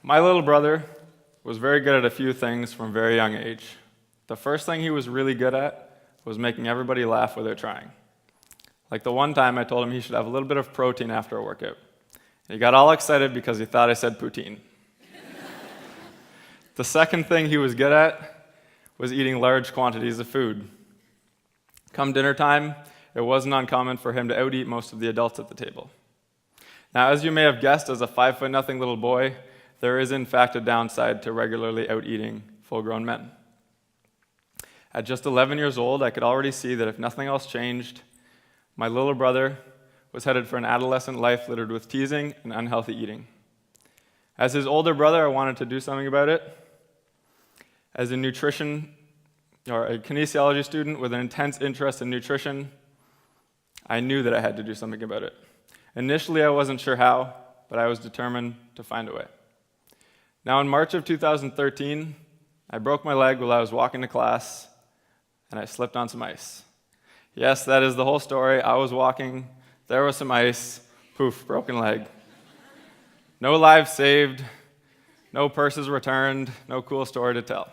My little brother was very good at a few things from a very young age. The first thing he was really good at was making everybody laugh without trying. Like the one time I told him he should have a little bit of protein after a workout. He got all excited because he thought I said poutine. The second thing he was good at was eating large quantities of food. Come dinner time, it wasn't uncommon for him to out-eat most of the adults at the table. Now, as you may have guessed, as a 5'0" little boy, there is in fact a downside to regularly out-eating full-grown men. At just 11 years old, I could already see that if nothing else changed, my little brother was headed for an adolescent life littered with teasing and unhealthy eating. As his older brother, I wanted to do something about it. As a kinesiology student with an intense interest in nutrition, I knew that I had to do something about it. Initially, I wasn't sure how, but I was determined to find a way. Now, in March of 2013, I broke my leg while I was walking to class, and I slipped on some ice. Yes, that is the whole story. I was walking, there was some ice, poof, broken leg. No lives saved, no purses returned, no cool story to tell.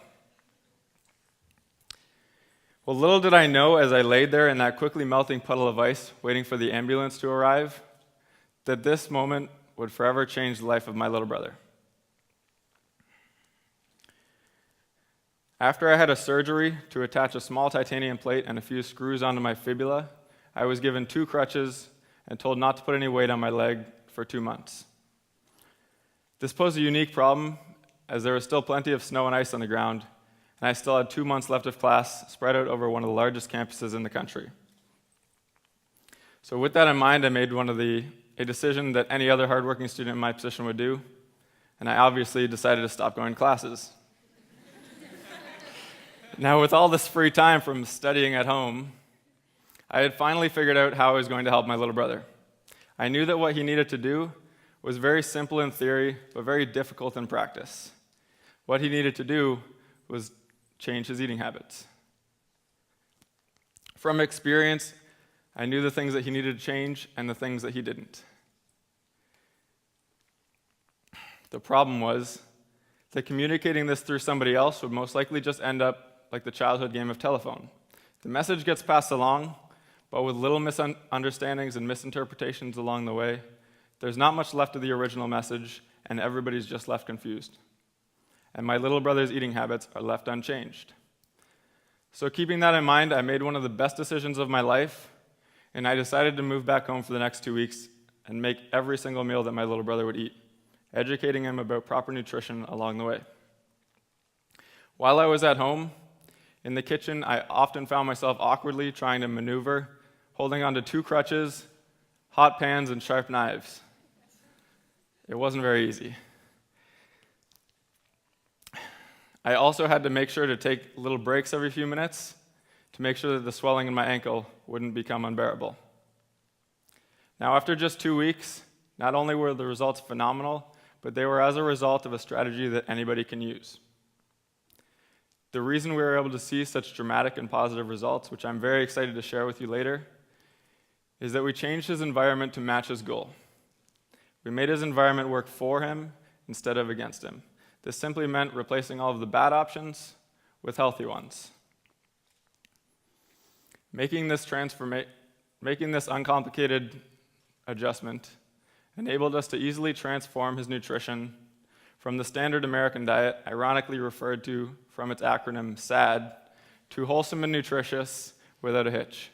Well, little did I know as I laid there in that quickly melting puddle of ice, waiting for the ambulance to arrive, that this moment would forever change the life of my little brother. After I had a surgery to attach a small titanium plate and a few screws onto my fibula, I was given 2 crutches and told not to put any weight on my leg for 2 months. This posed a unique problem, as there was still plenty of snow and ice on the ground, and I still had 2 months left of class spread out over one of the largest campuses in the country. So with that in mind, I made a decision that any other hardworking student in my position would do, and I obviously decided to stop going to classes. Now, with all this free time from studying at home, I had finally figured out how I was going to help my little brother. I knew that what he needed to do was very simple in theory, but very difficult in practice. What he needed to do was change his eating habits. From experience, I knew the things that he needed to change and the things that he didn't. The problem was that communicating this through somebody else would most likely just end up like the childhood game of telephone. The message gets passed along, but with little misunderstandings and misinterpretations along the way, there's not much left of the original message, and everybody's just left confused. And my little brother's eating habits are left unchanged. So keeping that in mind, I made one of the best decisions of my life, and I decided to move back home for the next 2 weeks and make every single meal that my little brother would eat, educating him about proper nutrition along the way. While I was at home, in the kitchen, I often found myself awkwardly trying to maneuver, holding onto 2 crutches, hot pans, and sharp knives. It wasn't very easy. I also had to make sure to take little breaks every few minutes to make sure that the swelling in my ankle wouldn't become unbearable. Now, after just 2 weeks, not only were the results phenomenal, but they were as a result of a strategy that anybody can use. The reason we were able to see such dramatic and positive results, which I'm very excited to share with you later, is that we changed his environment to match his goal. We made his environment work for him instead of against him. This simply meant replacing all of the bad options with healthy ones. Making this uncomplicated adjustment enabled us to easily transform his nutrition from the standard American diet, ironically referred to from its acronym SAD, to wholesome and nutritious without a hitch.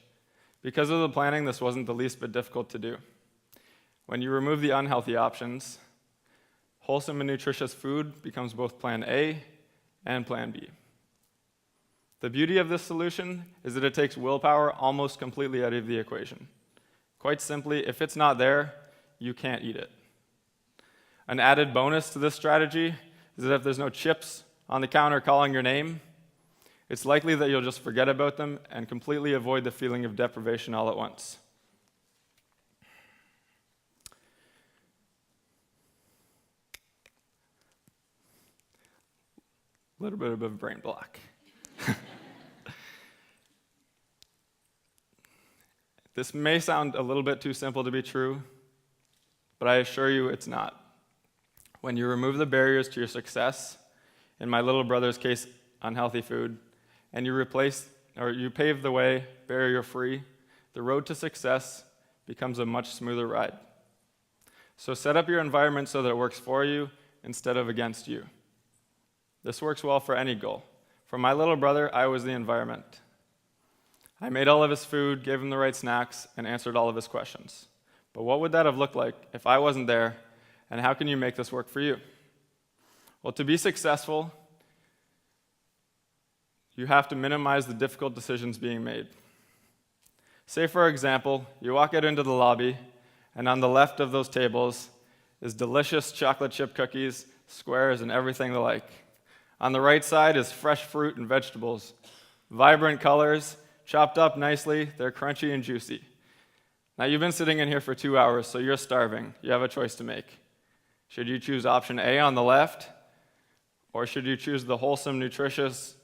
Because of the planning, this wasn't the least bit difficult to do. When you remove the unhealthy options, wholesome and nutritious food becomes both Plan A and Plan B. The beauty of this solution is that it takes willpower almost completely out of the equation. Quite simply, if it's not there, you can't eat it. An added bonus to this strategy is that if there's no chips on the counter calling your name, it's likely that you'll just forget about them and completely avoid the feeling of deprivation all at once. A little bit of a brain block. This may sound a little bit too simple to be true, but I assure you it's not. When you remove the barriers to your success, in my little brother's case, unhealthy food, and you pave the way barrier-free, the road to success becomes a much smoother ride. So set up your environment so that it works for you instead of against you. This works well for any goal. For my little brother, I was the environment. I made all of his food, gave him the right snacks, and answered all of his questions. But what would that have looked like if I wasn't there, and how can you make this work for you? Well, to be successful, you have to minimize the difficult decisions being made. Say, for example, you walk out into the lobby, and on the left of those tables is delicious chocolate chip cookies, squares, and everything the like. On the right side is fresh fruit and vegetables, vibrant colors, chopped up nicely, they're crunchy and juicy. Now, you've been sitting in here for 2 hours, so you're starving. You have a choice to make. Should you choose option A on the left, or should you choose the wholesome, nutritious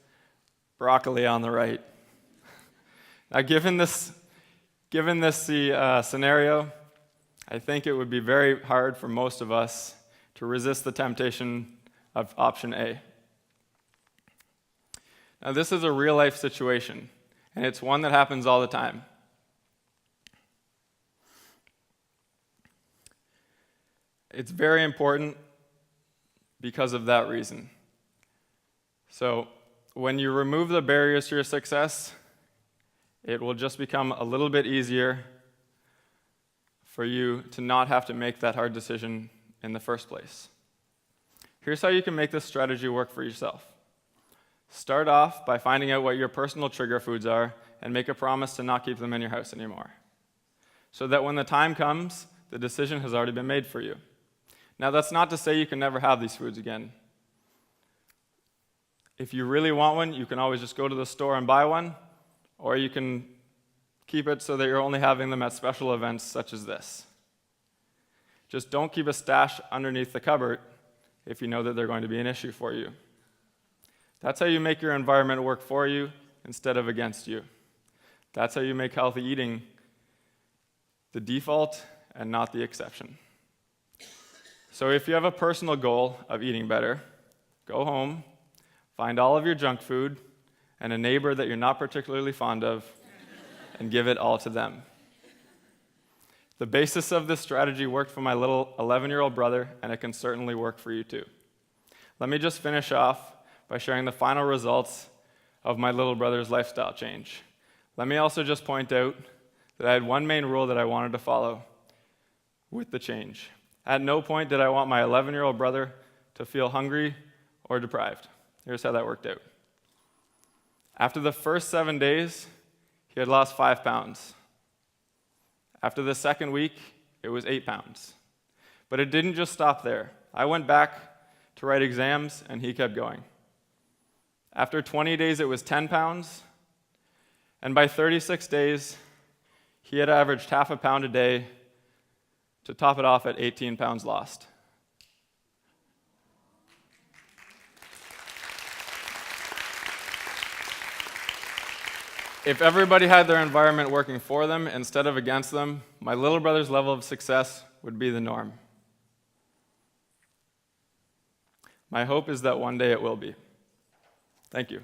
broccoli on the right? Now, given this scenario, I think it would be very hard for most of us to resist the temptation of option A. Now, this is a real-life situation, and it's one that happens all the time. It's very important because of that reason. So, when you remove the barriers to your success, it will just become a little bit easier for you to not have to make that hard decision in the first place. Here's how you can make this strategy work for yourself. Start off by finding out what your personal trigger foods are and make a promise to not keep them in your house anymore, so that when the time comes, the decision has already been made for you. Now, that's not to say you can never have these foods again. If you really want one, you can always just go to the store and buy one, or you can keep it so that you're only having them at special events such as this. Just don't keep a stash underneath the cupboard if you know that they're going to be an issue for you. That's how you make your environment work for you instead of against you. That's how you make healthy eating the default and not the exception. So if you have a personal goal of eating better, go home, find all of your junk food and a neighbor that you're not particularly fond of, and give it all to them. The basis of this strategy worked for my little 11-year-old brother, and it can certainly work for you too. Let me just finish off by sharing the final results of my little brother's lifestyle change. Let me also just point out that I had one main rule that I wanted to follow with the change. At no point did I want my 11-year-old brother to feel hungry or deprived. Here's how that worked out. After the first 7 days, he had lost 5 pounds. After the second week, it was 8 pounds. But it didn't just stop there. I went back to write exams, and he kept going. After 20 days, it was 10 pounds. And by 36 days, he had averaged half a pound a day to top it off at 18 pounds lost. If everybody had their environment working for them instead of against them, my little brother's level of success would be the norm. My hope is that one day it will be. Thank you.